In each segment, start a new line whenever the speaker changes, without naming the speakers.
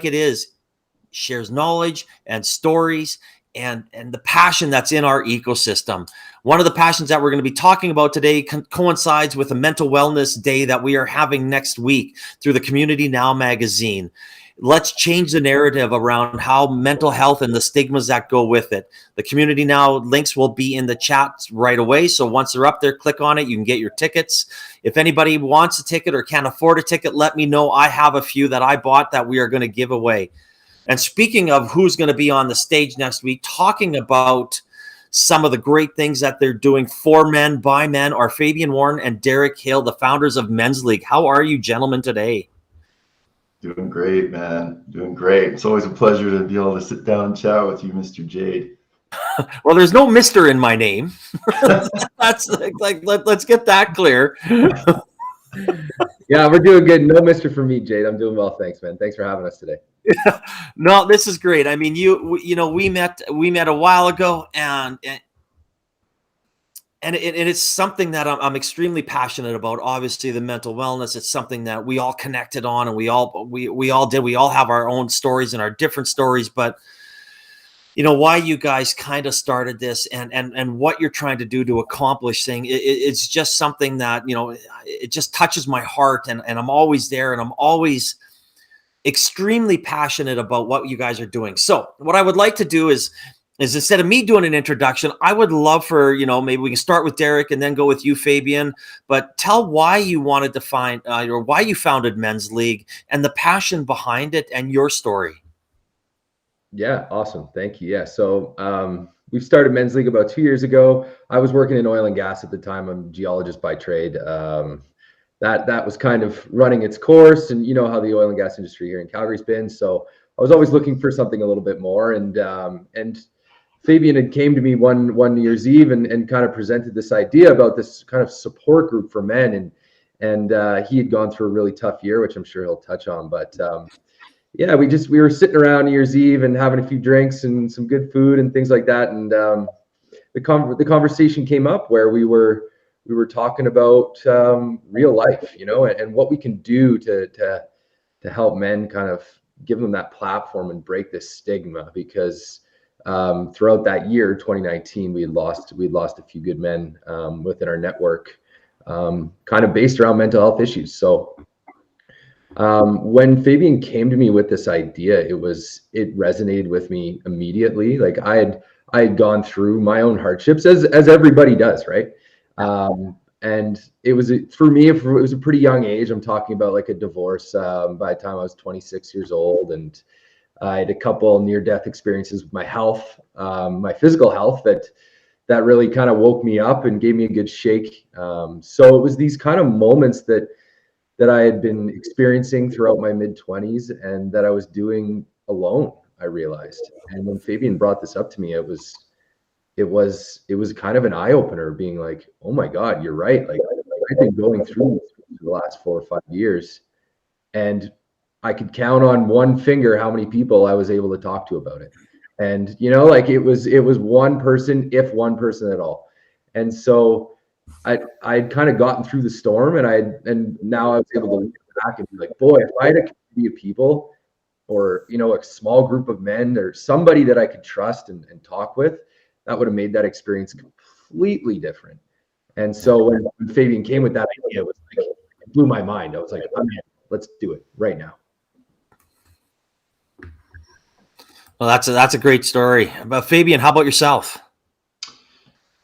it is, shares knowledge and stories and the passion that's in our ecosystem. One of the passions that we're going to be talking about today coincides with a mental wellness day that we are having next week through the Community Now magazine. Let's change the narrative around how mental health and the stigmas that go with it. The Community Now links will be in the chat right away. So once they're up there, click on it. You can get your tickets. If anybody wants a ticket or can't afford a ticket, let me know. I have a few that I bought that we are going to give away. And speaking of who's going to be on the stage next week, talking about some of the great things that they're doing for men, by men, are Fabian Warren and Derek Hill, the founders of MenzLeague. How are you gentlemen today?
Doing great, man. Doing great. It's always a pleasure to be able to sit down and chat with you, Mr. Jade.
Well, there's no Mr. in my name. That's like let's get that clear.
Yeah, we're doing good. No Mr. for me, Jade. I'm doing well, thanks, man. Thanks for having us today.
No, this is great. I mean, we met a while ago, and it's something that I'm extremely passionate about. Obviously, the mental wellness. It's something that we all connected on, and we all have our own stories and our different stories. But why you guys kind of started this and what you're trying to do to accomplish things. It's just something that it just touches my heart, and I'm always there, and I'm always extremely passionate about what you guys are doing. So what I would like to do is instead of me doing an introduction, I would love for, maybe we can start with Derek and then go with you, Fabian, but tell why you wanted to find or why you founded MenzLeague and the passion behind it and your story.
Yeah, awesome. Thank you. Yeah. So we've started MenzLeague about 2 years ago. I was working in oil and gas at the time. I'm a geologist by trade. That was kind of running its course, and you know how the oil and gas industry here in Calgary's been. So I was always looking for something a little bit more. And Fabian had came to me one New Year's Eve and kind of presented this idea about this kind of support group for men. And he had gone through a really tough year, which I'm sure he'll touch on. But yeah, we were sitting around New Year's Eve and having a few drinks and some good food and things like that. And the conversation came up where we were talking about real life, and what we can do to help men, kind of give them that platform and break this stigma. Because throughout that year, 2019, we had lost a few good men within our network, kind of based around mental health issues. So when Fabian came to me with this idea, it resonated with me immediately. Like I had gone through my own hardships as everybody does, right? And it was for me, it was a pretty young age. I'm talking about like a divorce by the time I was 26 years old, and I had a couple near-death experiences with my health, my physical health, that really kind of woke me up and gave me a good shake. So it was these kind of moments that I had been experiencing throughout my mid-20s, and that I was doing alone, I realized. And when Fabian brought this up to me, it was kind of an eye-opener, being like, oh my God, you're right. Like I've been going through the last 4 or 5 years, and I could count on one finger how many people I was able to talk to about it. And like it was one person, if one person at all. And so I'd kind of gotten through the storm, and now I was able to look back and be like, boy, if I had a community of people, or a small group of men, or somebody that I could trust and talk with, that would have made that experience completely different. And so when Fabian came with that idea, it blew my mind. I was like, oh, man, let's do it right now.
Well, that's a great story. But Fabian, how about yourself?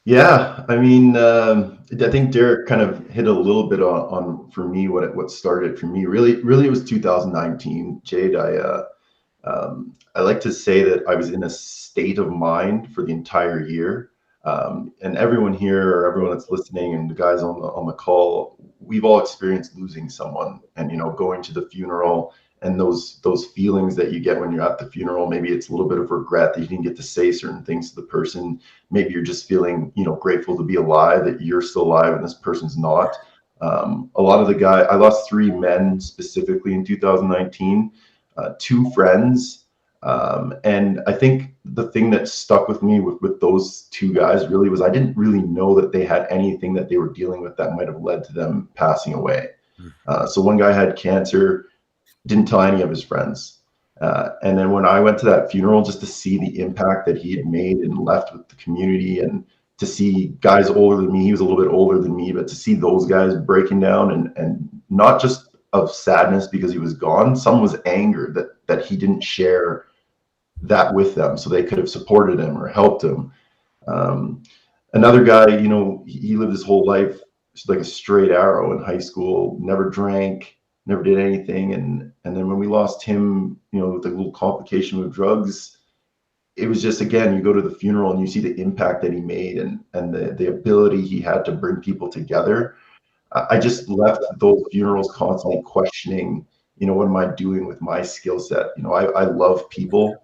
Yeah, I mean, I think Derek kind of hit a little bit on for me what started for me. Really, it was 2019. Jade, I like to say that I was in a state of mind for the entire year. And everyone here, or everyone that's listening, and the guys on the call, we've all experienced losing someone, and going to the funeral, and those feelings that you get when you're at the funeral. Maybe it's a little bit of regret that you didn't get to say certain things to the person. Maybe you're just feeling grateful to be alive, that you're still alive and this person's not. A lot of the guys, I lost 3 men specifically in 2019, 2 friends. And I think the thing that stuck with me with those 2 guys really was I didn't really know that they had anything that they were dealing with that might have led to them passing away. So one guy had cancer, didn't tell any of his friends. And then when I went to that funeral, just to see the impact that he had made and left with the community, and to see guys older than me, he was a little bit older than me, but to see those guys breaking down, and not just of sadness because he was gone, some was anger that he didn't share that with them so they could have supported him or helped him. Another guy, you know, he lived his whole life like a straight arrow in high school, never drank, never did anything. And then when we lost him, you know, with the little complication with drugs, it was just, again, you go to the funeral and you see the impact that he made, and the ability he had to bring people together. I just left those funerals constantly questioning, you know, what am I doing with my skill set? You know, I love people.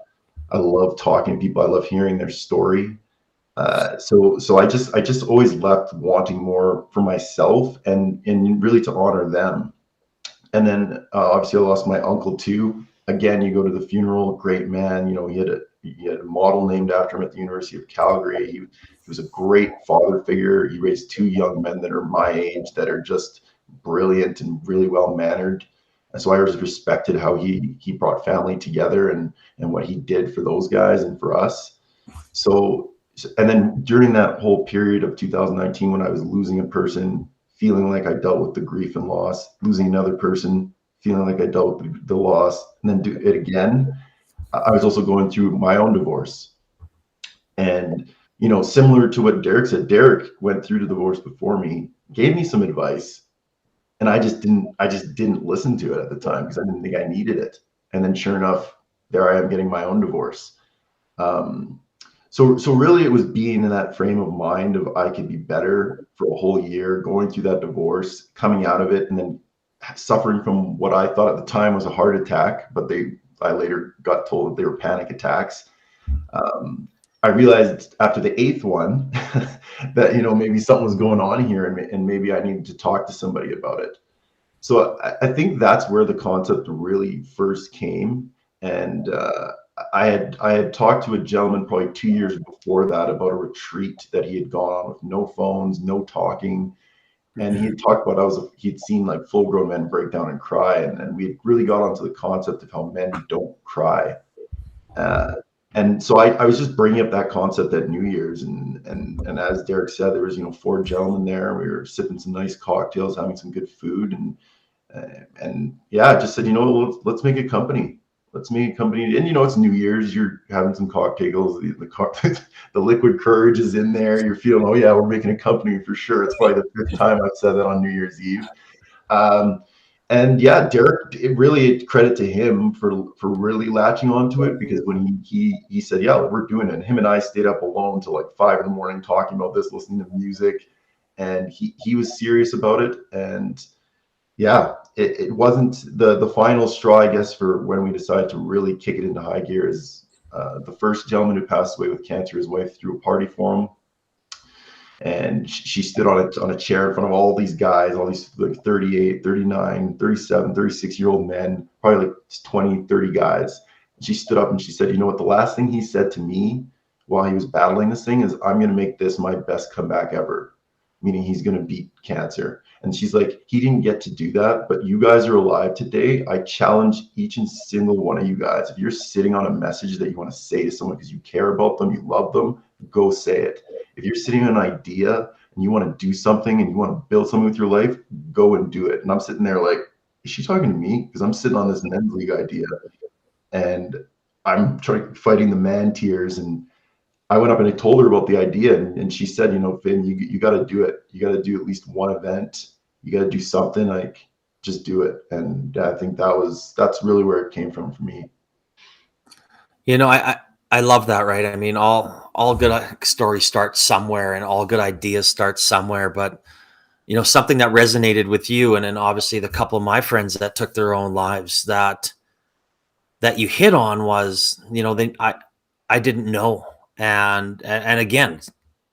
I love talking to people. I love hearing their story. So I just always left wanting more for myself, and really to honor them. And then obviously I lost my uncle too. Again, you go to the funeral, great man. You know, he had a model named after him at the University of Calgary. He was a great father figure. He raised two young men that are my age that are just brilliant and really well mannered. And so I always respected how he brought family together, and what he did for those guys and for us. So, and then during that whole period of 2019, when I was losing a person, feeling like I dealt with the grief and loss, losing another person, feeling like I dealt with the loss, and then do it again, I was also going through my own divorce. And, you know, similar to what Derek said, Derek went through the divorce before me, gave me some advice, and I just didn't listen to it at the time because I didn't think I needed it. And then sure enough, there I am getting my own divorce. So really it was being in that frame of mind of I could be better for a whole year, going through that divorce, coming out of it, and then suffering from what I thought at the time was a heart attack, but I later got told that they were panic attacks. I realized after the eighth one that, you know, maybe something was going on here, and maybe I needed to talk to somebody about it. So I think that's where the concept really first came. And I had talked to a gentleman probably 2 years before that about a retreat that he had gone on with no phones, no talking. And he had talked about he'd seen like full grown men break down and cry. And we had really got onto the concept of how men don't cry. And so I was just bringing up that concept at New Year's, and as Derek said, there was, you know, 4 gentlemen there. We were sipping some nice cocktails, having some good food, and yeah, I just said, you know, let's make a company. Let's make a company. And, you know, it's New Year's, you're having some cocktails, the liquid courage is in there. You're feeling, oh yeah, we're making a company for sure. It's probably the 5th time I've said that on New Year's Eve. And yeah, Derek, it really credit to him for really latching onto it, because when he said, yeah, we're doing it. And him and I stayed up alone till like 5 a.m. talking about this, listening to music, and he was serious about it. And yeah, it wasn't the final straw, I guess, for when we decided to really kick it into high gear. Is the first gentleman who passed away with cancer, his wife threw a party for him, and she stood on a chair in front of all these guys, all these like 38, 39, 37, 36-year-old men, probably like 20, 30 guys. And she stood up and she said, you know what, the last thing he said to me while he was battling this thing is, I'm going to make this my best comeback ever, meaning he's going to beat cancer. And she's like, he didn't get to do that, but you guys are alive today. I challenge each and single one of you guys. If you're sitting on a message that you want to say to someone because you care about them, you love them, go say it. If you're sitting on an idea and you want to do something and you want to build something with your life, go and do it. And I'm sitting there like, is she talking to me? Because I'm sitting on this MenzLeague idea and I'm fighting the man tears. And I went up and I told her about the idea, and she said, you know, Finn, you got to do it. You got to do at least one event. You got to do something, like just do it. And I think that's really where it came from for me.
You know, I love that, right? I mean, all good stories start somewhere, and all good ideas start somewhere. But, you know, something that resonated with you, and then obviously the couple of my friends that took their own lives, that you hit on was, you know, I didn't know. And again,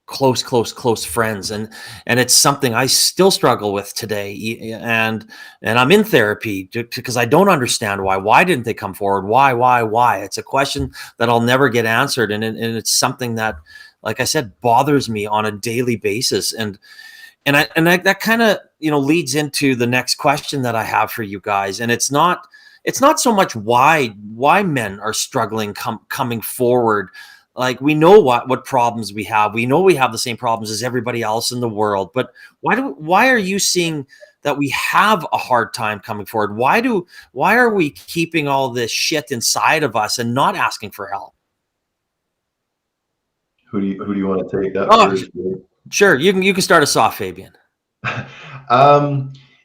close friends. And it's something I still struggle with today. And I'm in therapy because I don't understand why didn't they come forward? Why? It's a question that I'll never get answered. And it's something that, like I said, bothers me on a daily basis. And that kind of, you know, leads into the next question that I have for you guys. And it's not it's not so much why men are struggling coming forward. Like, we know what problems we have. We know we have the same problems as everybody else in the world. But why are you seeing that we have a hard time coming forward? Why are we keeping all this shit inside of us and not asking for help?
Who do you want to take that first?
Sure, you can start us off, Fabian.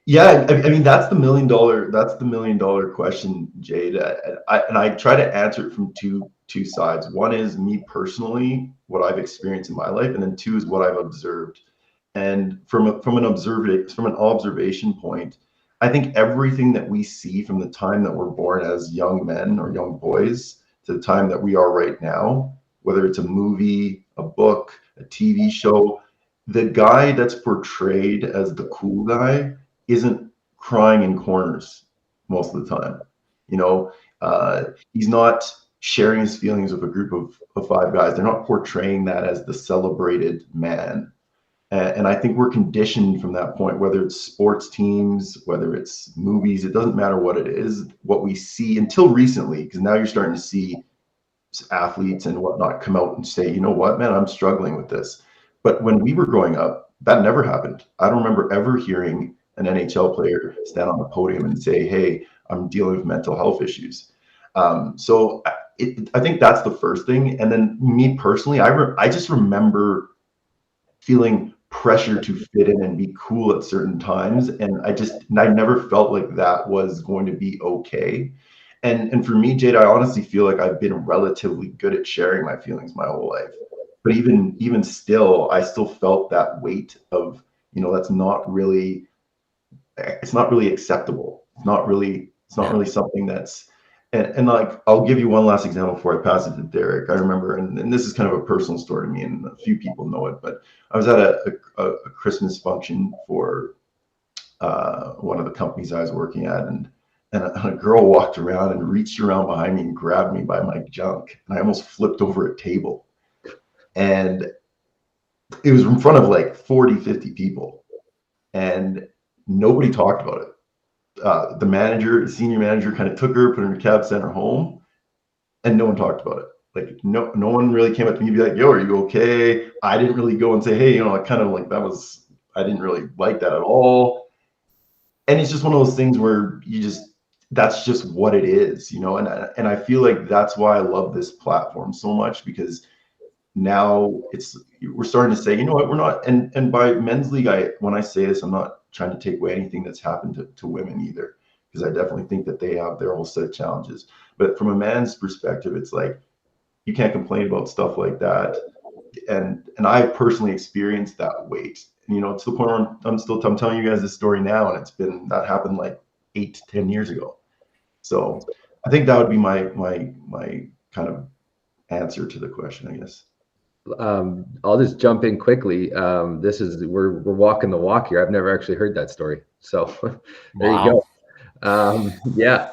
Yeah, I mean, that's the $1 million question, Jade. I try to answer it from two sides. One is me personally, what I've experienced in my life, and then two is what I've observed. And from an observation point, I think everything that we see from the time that we're born as young men or young boys to the time that we are right now, whether it's a movie, a book, a TV show, the guy that's portrayed as the cool guy isn't crying in corners most of the time. He's not sharing his feelings with a group of 5 guys. They're not portraying that as the celebrated man. And I think we're conditioned from that point, whether it's sports teams, whether it's movies, it doesn't matter what it is, what we see until recently, because now you're starting to see athletes and whatnot come out and say, you know what, man, I'm struggling with this. But when we were growing up, that never happened. I don't remember ever hearing an NHL player stand on the podium and say, hey, I'm dealing with mental health issues. So I think that's the first thing. And then me personally, I just remember feeling pressure to fit in and be cool at certain times. And I never felt like that was going to be okay. And for me, Jade, I honestly feel like I've been relatively good at sharing my feelings my whole life. But even still, I still felt that weight of, that's not really, it's not really acceptable. It's not really something that's, and like, I'll give you one last example before I pass it to Derek. I remember, and this is kind of a personal story to me, and a few people know it, but I was at a Christmas function for one of the companies I was working at, and a girl walked around and reached around behind me and grabbed me by my junk, and I almost flipped over a table. And it was in front of like 40, 50 people, and nobody talked about it. The senior manager kind of took her, put her in a cab, sent her home, and no one talked about it. Like no one really came up to me and be like, yo, are you okay? I didn't really go and say, hey, I kind of like, I didn't really like that at all. And it's just one of those things where that's just what it is, and I feel like that's why I love this platform so much, because now we're starting to say, you know what, we're not, and by MenzLeague, when I say this, I'm not trying to take away anything that's happened to women either, because I definitely think that they have their whole set of challenges. But from a man's perspective, it's like, you can't complain about stuff like that. And I personally experienced that weight, to the point where I'm telling you guys this story now, and that happened like 8 to 10 years ago. So I think that would be my kind of answer to the question, I guess.
I'll just jump in quickly. We're walking the walk here. I've never actually heard that story. So there you go. Yeah.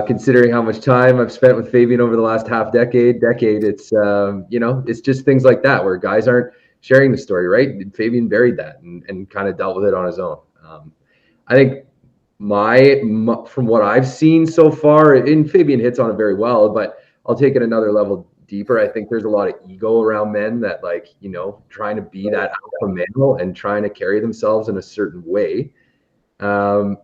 Considering how much time I've spent with Fabian over the last decade, it's, it's just things like that where guys aren't sharing the story, right? Fabian buried that and kind of dealt with it on his own. I think from what I've seen so far, and Fabian hits on it very well, but I'll take it another level deeper. I think there's a lot of ego around men that trying to be that alpha male and trying to carry themselves in a certain way they're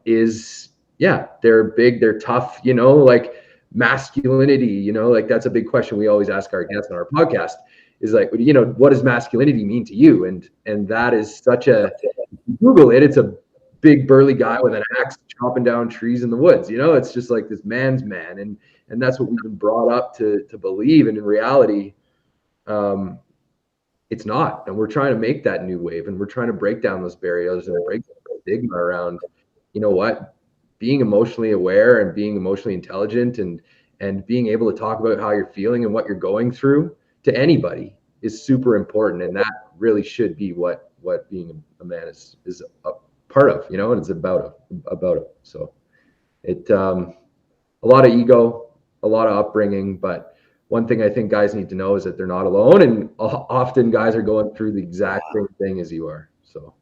big, they're tough, like masculinity, like that's a big question we always ask our guests on our podcast is like, what does masculinity mean to you? And that is such if you Google it, it's a big burly guy with an axe chopping down trees in the woods. It's just like this man's man. And that's what we've been brought up to believe. And in reality, it's not. And we're trying to make that new wave, and we're trying to break down those barriers and break the stigma around, being emotionally aware and being emotionally intelligent and being able to talk about how you're feeling and what you're going through to anybody is super important. And that really should be what being a man is a part of, and it's about it. So a lot of ego, a lot of upbringing, but one thing I think guys need to know is that they're not alone, and often guys are going through the exact same thing as you are. So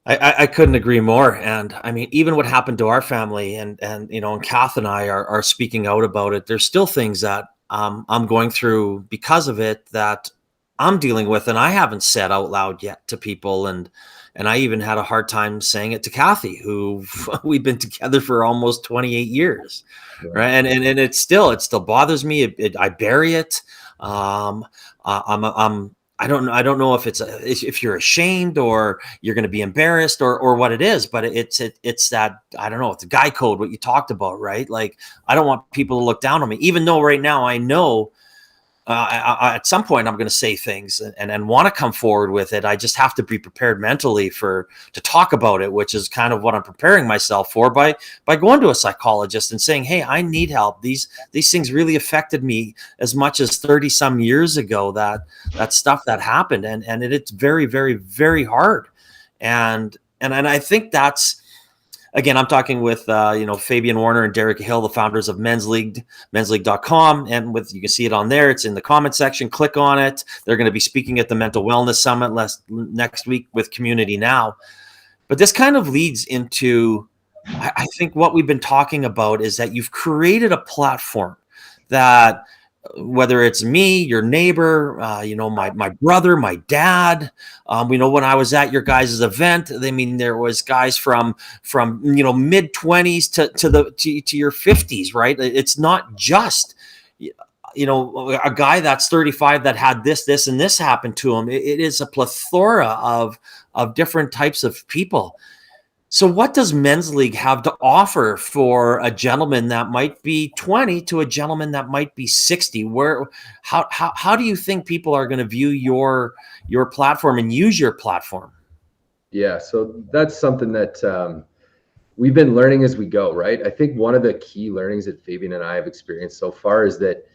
I couldn't agree more. And I mean, even what happened to our family, and and Kath and I are speaking out about it. There's still things that I'm going through because of it that I'm dealing with, and I haven't said out loud yet to people. And I even had a hard time saying it to Kathy, who we've been together for almost 28 years,
Yeah.
right? And it still bothers me. I bury it. Um, I'm I don't know if if you're ashamed or you're going to be embarrassed or what it is, but it's that, I don't know, it's a guy code, what you talked about, right? Like, I don't want people to look down on me, even though right now I know at some point I'm going to say things and want to come forward with it. I just have to be prepared mentally to talk about it, which is kind of what I'm preparing myself for by going to a psychologist and saying, hey, I need help. These things really affected me as much as 30 some years ago, that stuff that happened. And it's very, very, very hard. And I think that's, again, I'm talking with Fabian Warner and Derek Hill, the founders of MenzLeague, MenzLeague.com, and you can see it on there. It's in the comment section. Click on it. They're going to be speaking at the Mental Wellness Summit next week with Community Now. But this kind of leads into, I think, what we've been talking about is that you've created a platform that, whether it's me, your neighbor, my brother, my dad, when I was at your guys' event, I mean, there was guys from mid 20s to your 50s, right? It's not just a guy that's 35 that had this and this happened to him. It is a plethora of different types of people. So what does MenzLeague have to offer for a gentleman that might be 20 to a gentleman that might be 60? How do you think people are going to view your platform and use your platform?
Yeah, so that's something that we've been learning as we go, right? I think one of the key learnings that Fabian and I have experienced so far is that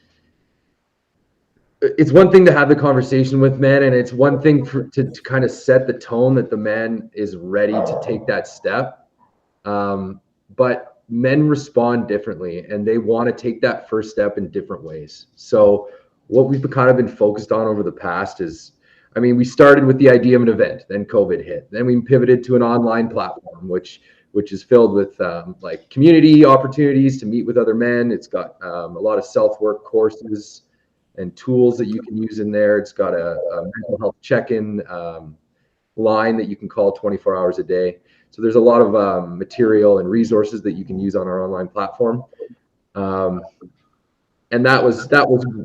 it's one thing to have the conversation with men, and it's one thing to kind of set the tone that the man is ready to take that step. But men respond differently, and they want to take that first step in different ways. So what we've kind of been focused on over the past is, I mean, we started with the idea of an event, then COVID hit. Then we pivoted to an online platform, which is filled with like community opportunities to meet with other men. It's got a lot of self-work courses and tools that you can use in there. It's got a mental health check-in line that you can call 24 hours a day. So there's a lot of material and resources that you can use on our online platform. And that was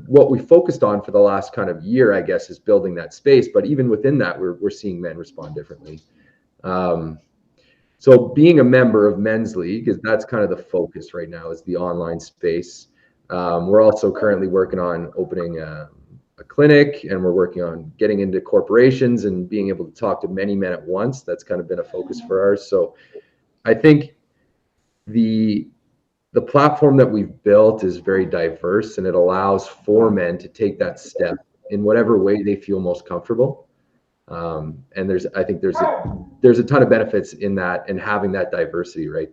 what we focused on for the last kind of year, I guess, is building that space. But even within that, we're seeing men respond differently. So being a member of MenzLeague, that's kind of the focus right now, is the online space. We're also currently working on opening a clinic, and we're working on getting into corporations and being able to talk to many men at once. That's kind of been a focus for ours. So I think the platform that we've built is very diverse, and it allows for men to take that step in whatever way they feel most comfortable. And I think there's a ton of benefits in that, and having that diversity, right?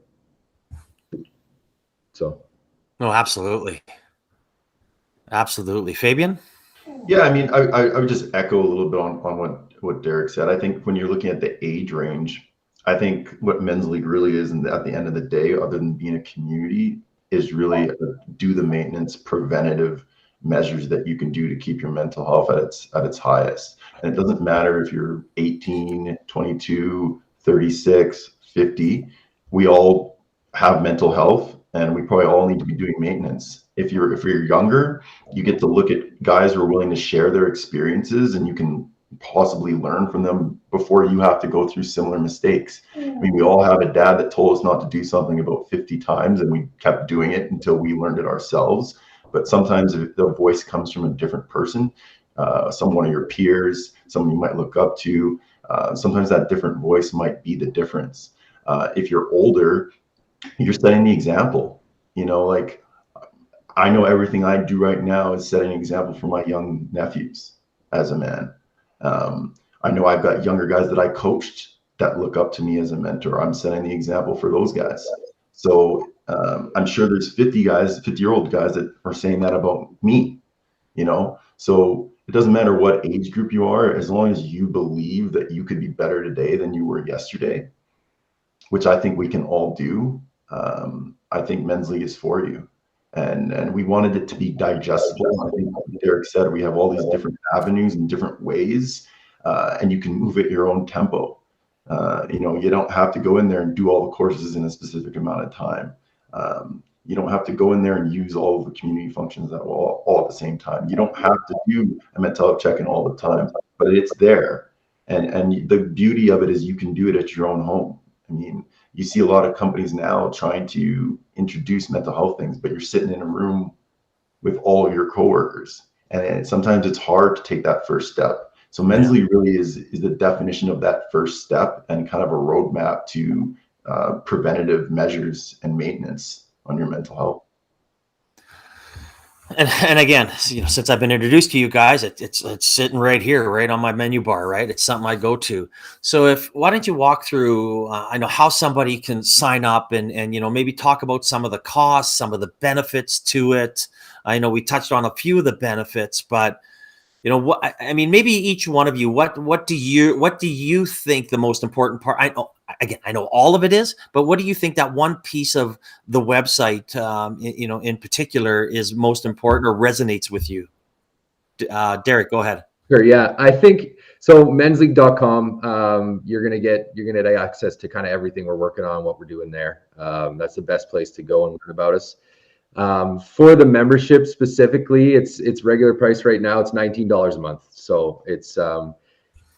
So.
No, absolutely. Absolutely. Fabian?
Yeah, I mean, I would just echo a little bit on what Derek said. I think when you're looking at the age range, I think what MenzLeague really is, and at the end of the day, other than being a community, is really do the maintenance preventative measures that you can do to keep your mental health at its highest. And it doesn't matter if you're 18, 22, 36, 50, we all have mental health, and we probably all need to be doing maintenance. If you're younger, you get to look at guys who are willing to share their experiences, and you can possibly learn from them before you have to go through similar mistakes. I mean, we all have a dad that told us not to do something about 50 times, and we kept doing it until we learned it ourselves. But sometimes the voice comes from a different person, one of your peers, someone you might look up to. Sometimes that different voice might be the difference. If you're older, you're setting the example. Like, I know everything I do right now is setting an example for my young nephews as a man. I know I've got younger guys that I coached that look up to me as a mentor. I'm setting the example for those guys. So I'm sure there's 50-year-old guys that are saying that about me. So it doesn't matter what age group you are, as long as you believe that you could be better today than you were yesterday, which I think we can all do. I think MenzLeague is for you. And we wanted it to be digestible. I think Derek said we have all these different avenues and different ways, and you can move at your own tempo. You don't have to go in there and do all the courses in a specific amount of time. You don't have to go in there and use all of the community functions all at the same time. You don't have to do a mental health check-in all the time, but it's there. And the beauty of it is you can do it at your own home. I mean, you see a lot of companies now trying to introduce mental health things, but you're sitting in a room with all of your coworkers. And sometimes it's hard to take that first step. So MenzLeague really is the definition of that first step and kind of a roadmap to preventative measures and maintenance on your mental health.
And again, since I've been introduced to you guys, it's sitting right here, right on my menu bar, right? It's something I go to. So why don't you walk through, I know how somebody can sign up and maybe talk about some of the costs, some of the benefits to it. I know we touched on a few of the benefits, but what I mean, maybe each one of you, what do you think the most important part? I know all of it is, but what do you think that one piece of the website, in particular, is most important or resonates with you? Derek, go ahead.
Sure. Yeah, I think so. MenzLeague.com. You're gonna get access to kind of everything we're working on, what we're doing there. That's the best place to go and learn about us. For the membership specifically, it's regular price right now. It's $19 a month. So it's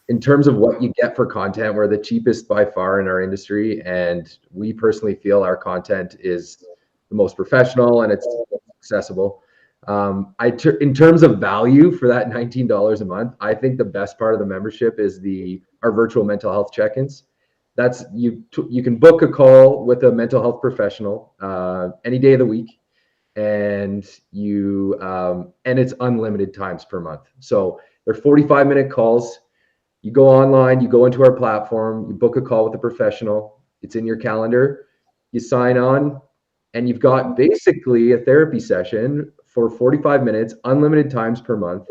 in terms of what you get for content, we're the cheapest by far in our industry, and we personally feel our content is the most professional and it's accessible. In terms of value for that $19 a month, I think the best part of the membership is our virtual mental health check-ins. That's you can book a call with a mental health professional any day of the week. And it's unlimited times per month. So they're 45-minute calls. You go online, you go into our platform, you book a call with a professional. It's in your calendar. You sign on, and you've got basically a therapy session for 45 minutes, unlimited times per month.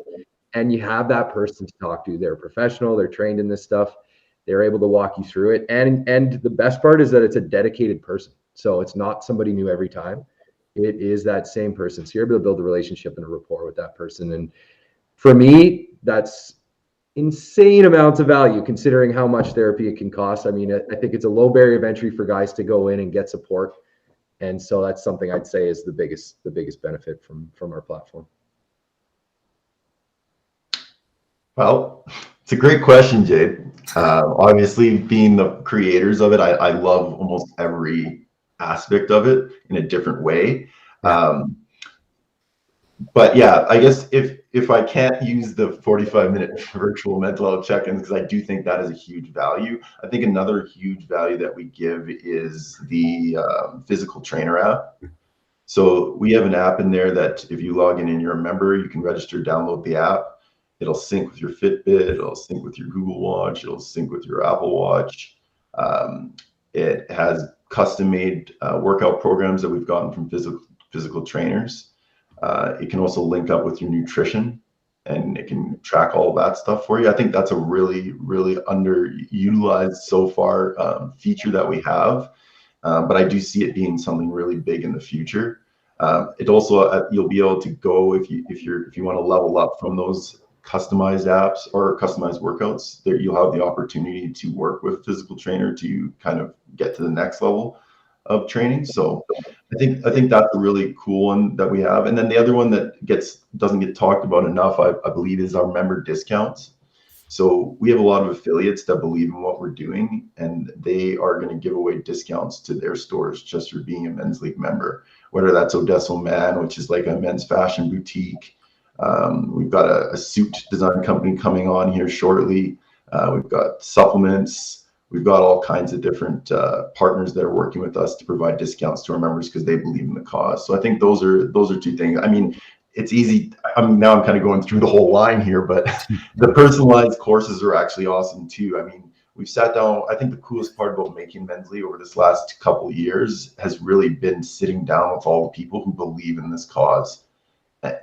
And you have that person to talk to. They're a professional. They're trained in this stuff. They're able to walk you through it. And the best part is that it's a dedicated person. So it's not somebody new every time. It is that same person. So you're able to build a relationship and a rapport with that person. And for me, that's insane amounts of value considering how much therapy it can cost. I mean, I think it's a low barrier of entry for guys to go in and get support. And so that's something I'd say is the biggest benefit from our platform.
Well, it's a great question, Jade. Obviously, being the creators of it, I love almost every aspect of it in a different way. But yeah, I guess if I can't use the 45-minute virtual mental health check-ins, because I do think that is a huge value. I think another huge value that we give is the physical trainer app. So we have an app in there that if you log in and you're a member, you can register, download the app. It'll sync with your Fitbit, it'll sync with your Google Watch, it'll sync with your Apple Watch. It has custom-made workout programs that we've gotten from physical trainers. It can also link up with your nutrition, and it can track all of that stuff for you. I think that's a really, really underutilized so far feature that we have, but I do see it being something really big in the future. It also you'll be able to go if you want to level up from those customized apps or customized workouts. There you'll have the opportunity to work with a physical trainer to kind of get to the next level of training. So I think that's a really cool one that we have. And then the other one that doesn't get talked about enough, I believe, is our member discounts. So we have a lot of affiliates that believe in what we're doing, and they are going to give away discounts to their stores just for being a MenzLeague member, whether that's Odesso Man, which is like a men's fashion boutique. We've got a suit design company coming on here shortly. We've got supplements. We've got all kinds of different partners that are working with us to provide discounts to our members because they believe in the cause. So I think those are two things. I mean, it's easy. Now I'm kind of going through the whole line here, but the personalized courses are actually awesome too. I mean, we've sat down. I think the coolest part about making MenzLeague over this last couple of years has really been sitting down with all the people who believe in this cause.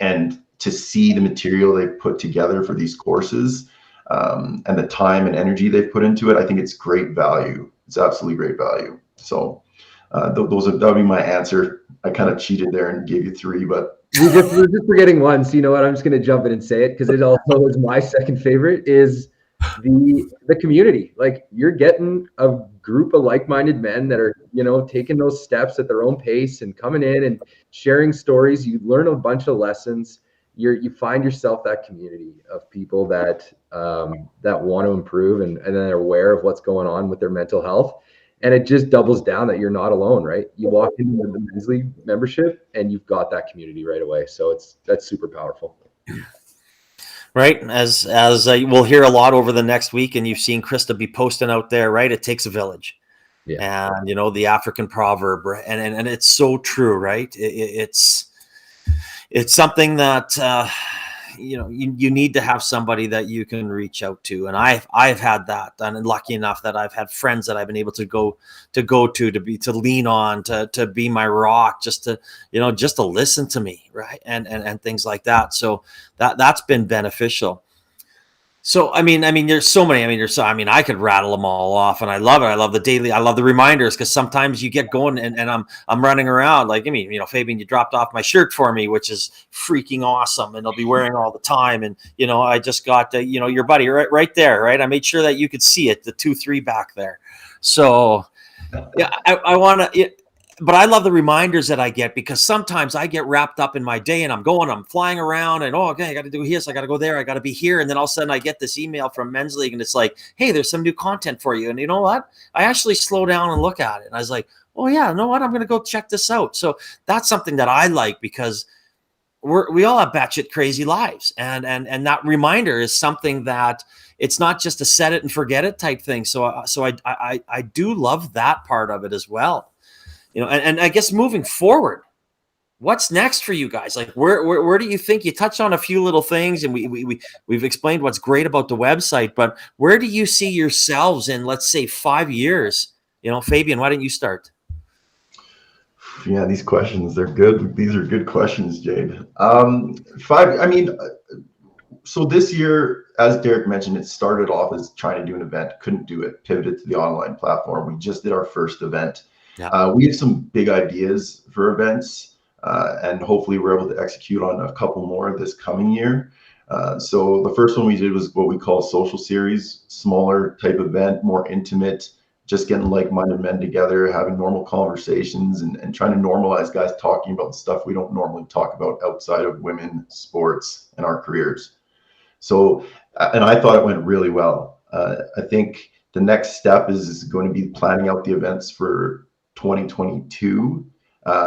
And to see the material they've put together for these courses, and the time and energy they've put into it, I think it's great value. It's absolutely great value. So that would be my answer. I kind of cheated there and gave you 3, but
we're just forgetting one. So you know what? I'm just going to jump in and say it because it also is my second favorite. Is the community. Like, you're getting a group of like-minded men that are, you know, taking those steps at their own pace and coming in and sharing stories. You learn a bunch of lessons. You find yourself that community of people that that want to improve and then are aware of what's going on with their mental health. And it just doubles down that you're not alone, right? You walk into the MenzLeague membership and you've got that community right away. So that's super powerful.
Right, as we'll hear a lot over the next week, and you've seen Krista be posting out there, right? It takes a village. Yeah. And you know, the African proverb, and it's so true, right? It's something that you know, you need to have somebody that you can reach out to, and I've had that, and lucky enough that I've had friends that I've been able to lean on, to be my rock, just to, you know, just to listen to me, right, and things like that. So that's been beneficial. So, I mean, there's so many. I could rattle them all off, and I love it. I love the reminders, because sometimes you get going, and I'm running around like, you know, Fabian, you dropped off my shirt for me, which is freaking awesome, and I'll be wearing all the time. And you know, I just got you know, your buddy right there, right? I made sure that you could see it, the 2-3 back there. So, yeah, I want to. But I love the reminders that I get, because sometimes I get wrapped up in my day and I'm flying around, and okay, I got to do this, I got to go there, I got to be here. And then all of a sudden I get this email from MenzLeague, and it's like, hey, there's some new content for you. And you know what? I actually slow down and look at it. And I was like, oh yeah, you know what? I'm going to go check this out. So that's something that I like, because we all have batshit crazy lives. And that reminder is something that, it's not just a set it and forget it type thing. So I do love that part of it as well. You know, and I guess moving forward, what's next for you guys? Like, where do you think, you touched on a few little things, and we've explained what's great about the website, but where do you see yourselves in, let's say, 5 years? You know, Fabian, why don't you start?
Yeah, these questions, they're good. These are good questions, Jade. So this year, as Derek mentioned, it started off as trying to do an event, couldn't do it, pivoted to the online platform. We just did our first event. Yeah. We have some big ideas for events, and hopefully we're able to execute on a couple more this coming year. So the first one we did was what we call social series, smaller type event, more intimate, just getting like-minded men together, having normal conversations, and trying to normalize guys talking about stuff we don't normally talk about outside of women, sports, and our careers. So, and I thought it went really well. I think the next step is going to be planning out the events for 2022,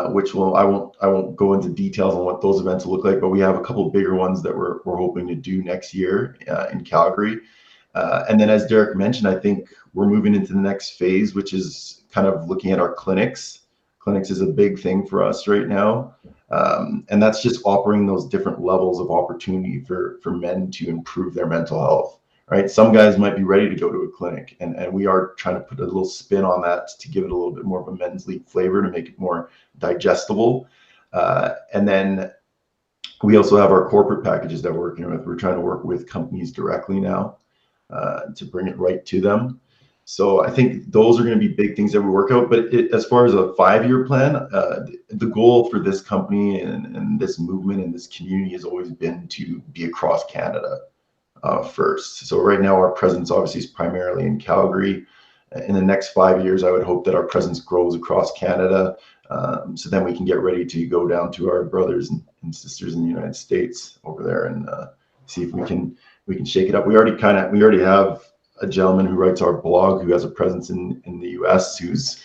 which I won't go into details on what those events will look like, but we have a couple of bigger ones that we're hoping to do next year in Calgary. And then, as Derek mentioned, I think we're moving into the next phase, which is kind of looking at our clinics. Clinics is a big thing for us right now. And that's just offering those different levels of opportunity for men to improve their mental health, right? Some guys might be ready to go to a clinic, and we are trying to put a little spin on that to give it a little bit more of a MenzLeague flavor, to make it more digestible. And then we also have our corporate packages that we're working with. We're trying to work with companies directly now to bring it right to them. So I think those are going to be big things that we work out. But as far as a 5-year plan, the goal for this company and this movement and this community has always been to be across Canada first. So right now our presence obviously is primarily in Calgary. In the next 5 years, I would hope that our presence grows across Canada. So then we can get ready to go down to our brothers and sisters in the United States over there and see if we can shake it up. We already have a gentleman who writes our blog who has a presence in the US, who's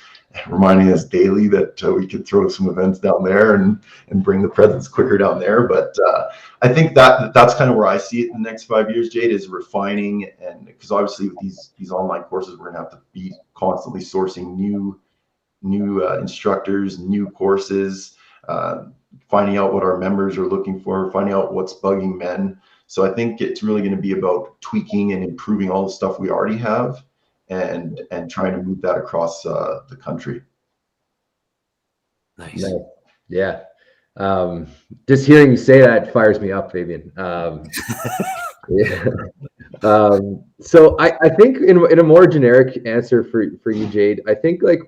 reminding us daily that we could throw some events down there and bring the presence quicker down there. But I think that's kind of where I see it in the next 5 years, Jade, is refining. And because obviously with these online courses, we're gonna have to be constantly sourcing new instructors, new courses, finding out what our members are looking for, finding out what's bugging men. So I think it's really going to be about tweaking and improving all the stuff we already have, and trying to move that across the country.
Nice.
Yeah. Just hearing you say that fires me up, Fabian. Yeah. So I think in a more generic answer for you, Jade, I think like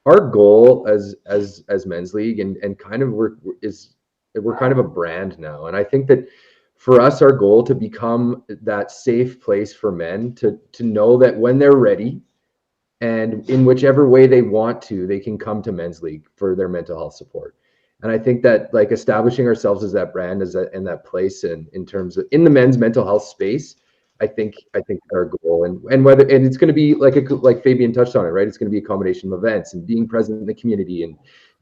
our goal as MenzLeague and kind of we're kind of a brand now, and I think that for us, our goal to become that safe place for men to know that when they're ready and in whichever way they want to, they can come to MenzLeague for their mental health support. And I think that like establishing ourselves as that brand, as that in that place, and in terms of in the men's mental health space, I think our goal, and whether, and it's going to be like Fabian touched on it, right? It's going to be a combination of events and being present in the community,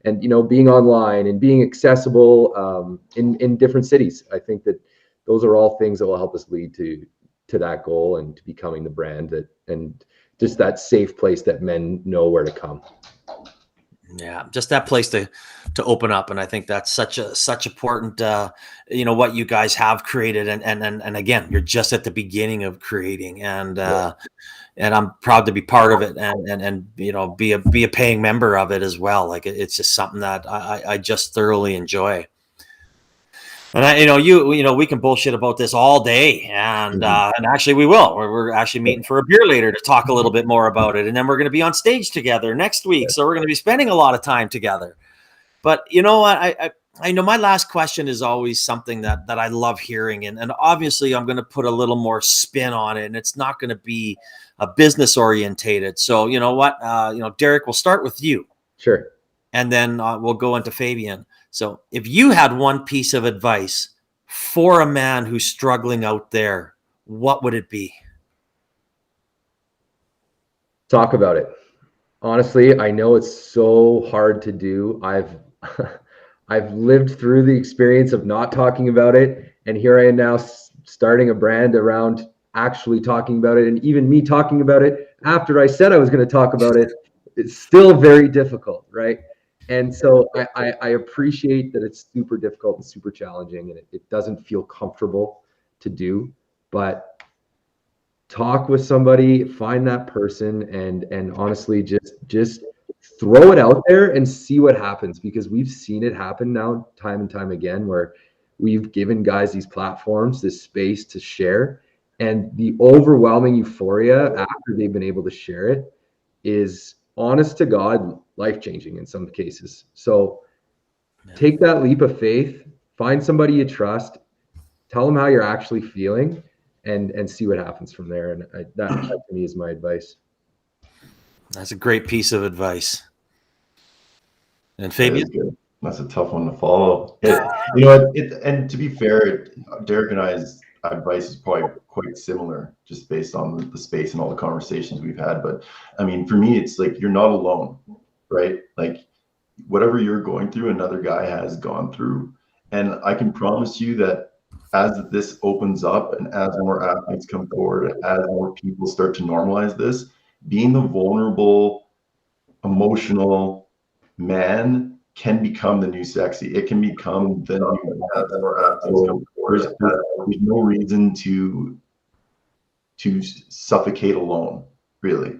and being online and being accessible in different cities. I think that those are all things that will help us lead to that goal and to becoming the brand that, and just that safe place that men know where to come.
Yeah, just that place to open up, and I think that's such important. What you guys have created, and again, you're just at the beginning of creating, and I'm proud to be part of it, and be a paying member of it as well. Like it's just something that I just thoroughly enjoy. And we can bullshit about this all day, and actually we will. We're actually meeting for a beer later to talk a little bit more about it, and then we're going to be on stage together next week. So we're going to be spending a lot of time together. But you know what? I know my last question is always something that I love hearing, and obviously I'm going to put a little more spin on it, and it's not going to be a business orientated. So you know what? Derek, we'll start with you.
Sure.
And then we'll go into Fabian. So if you had one piece of advice for a man who's struggling out there, what would it be?
Talk about it. Honestly, I know it's so hard to do. I've lived through the experience of not talking about it, and here I am now starting a brand around actually talking about it, and even me talking about it after I said I was going to talk about it, it's still very difficult, right? And so I appreciate that it's super difficult and super challenging, and it doesn't feel comfortable to do, but talk with somebody, find that person, and honestly just throw it out there and see what happens, because we've seen it happen now time and time again, where we've given guys these platforms, this space to share, and the overwhelming euphoria after they've been able to share it is, honest to God, life-changing in some cases. So take that leap of faith, find somebody you trust, tell them how you're actually feeling, and see what happens from there. And that to me is my advice.
That's a great piece of advice. And Fabian?
That's a tough one to follow. And to be fair, Derek and I's advice is probably quite similar, just based on the space and all the conversations we've had. But I mean, for me, it's like, you're not alone, right? Like whatever you're going through, another guy has gone through. And I can promise you that as this opens up and as more athletes come forward, as more people start to normalize this, being the vulnerable, emotional man can become the new sexy. It can become the new as more athletes come forward. There's no reason to suffocate alone, really.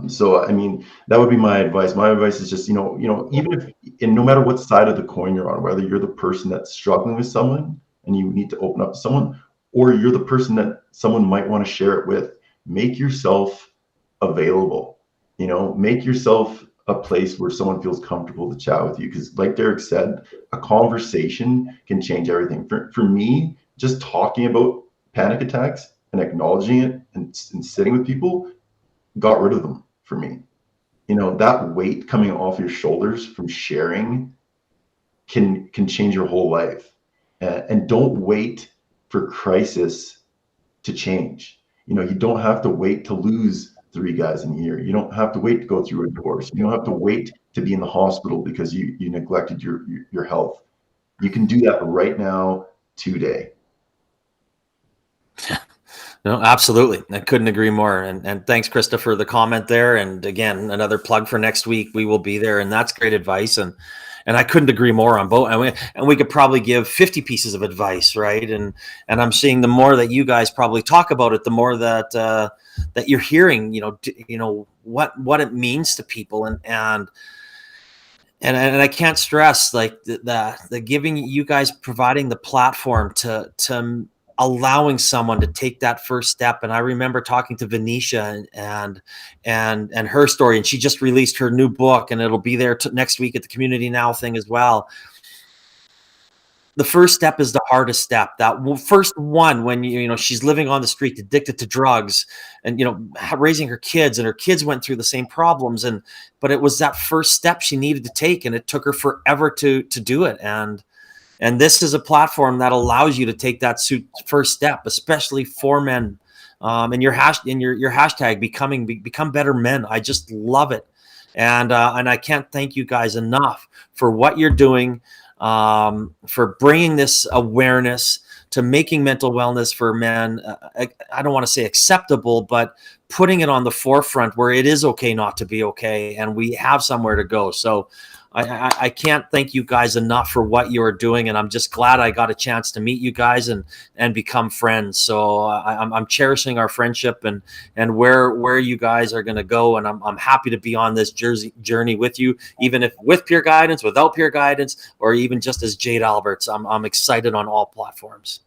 So I mean, that would be my advice. My advice is just, even if, and no matter what side of the coin you're on, whether you're the person that's struggling with someone and you need to open up to someone, or you're the person that someone might want to share it with, make yourself available. Make yourself a place where someone feels comfortable to chat with you. Because like Derek said, a conversation can change everything. For me, just talking about panic attacks and acknowledging it and sitting with people got rid of them for me. That weight coming off your shoulders from sharing can change your whole life. And don't wait for crisis to change. You don't have to wait to lose 3 guys in a year. You don't have to wait to go through a divorce. You don't have to wait to be in the hospital because you neglected your health. You can do that right now, today.
No, absolutely. I couldn't agree more. And thanks, Krista, for the comment there. And again, another plug for next week. We will be there, and that's great advice. And I couldn't agree more on both. And we could probably give 50 pieces of advice, right? And I'm seeing the more that you guys probably talk about it, the more that that you're hearing, what it means to people, and and I can't stress like the giving you guys providing the platform to allowing someone to take that first step. And I remember talking to Venetia and her story, and she just released her new book, and it'll be there next week at the Community Now thing as well. The first step is the hardest step. That first one, when she's living on the street, addicted to drugs, and raising her kids, and her kids went through the same problems, but it was that first step she needed to take, and it took her forever to do it. And this is a platform that allows you to take that first step, especially for men. And your hashtag become better men. I just love it, and I can't thank you guys enough for what you're doing. For bringing this awareness to making mental wellness for men, I don't want to say acceptable, but putting it on the forefront where it is okay not to be okay, and we have somewhere to go. So I can't thank you guys enough for what you are doing, and I'm just glad I got a chance to meet you guys and become friends. So I'm cherishing our friendship and where you guys are going to go, and I'm happy to be on this journey with you, even if with peer guidance, without peer guidance, or even just as Jade Alberts. I'm excited on all platforms.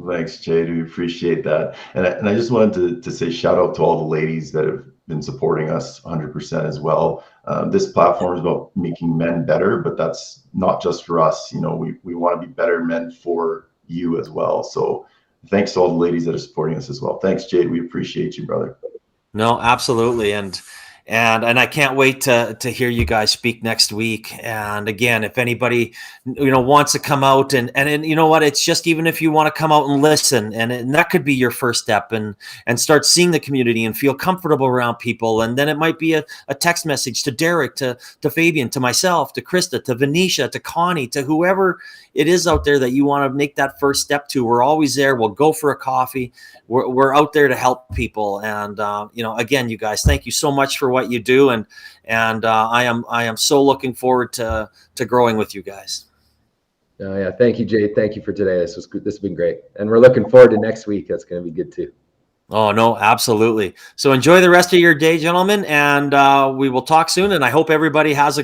Thanks, Jade. We appreciate that. And I just wanted to say shout out to all the ladies that have been supporting us 100% as well. This platform is about making men better, but that's not just for us. We want to be better men for you as well. So thanks to all the ladies that are supporting us as well. Thanks, Jade. We appreciate you, brother.
No, absolutely. And I can't wait to hear you guys speak next week. And again, if anybody wants to come out and you know what, it's just, even if you want to come out and listen, and that could be your first step, and start seeing the community and feel comfortable around people. And then it might be a text message to Derek, to Fabian, to myself, to Krista, to Venetia, to Connie, to whoever it is out there that you want to make that first step to. We're always there. We'll go for a coffee. We're out there to help people. And again, you guys, thank you so much for what you do, and I am so looking forward to growing with you guys.
Oh yeah, thank you, Jade. Thank you for today. This has been great, and we're looking forward to next week. That's going to be good too.
Oh no, absolutely. So enjoy the rest of your day, gentlemen, and we will talk soon. And I hope everybody has a great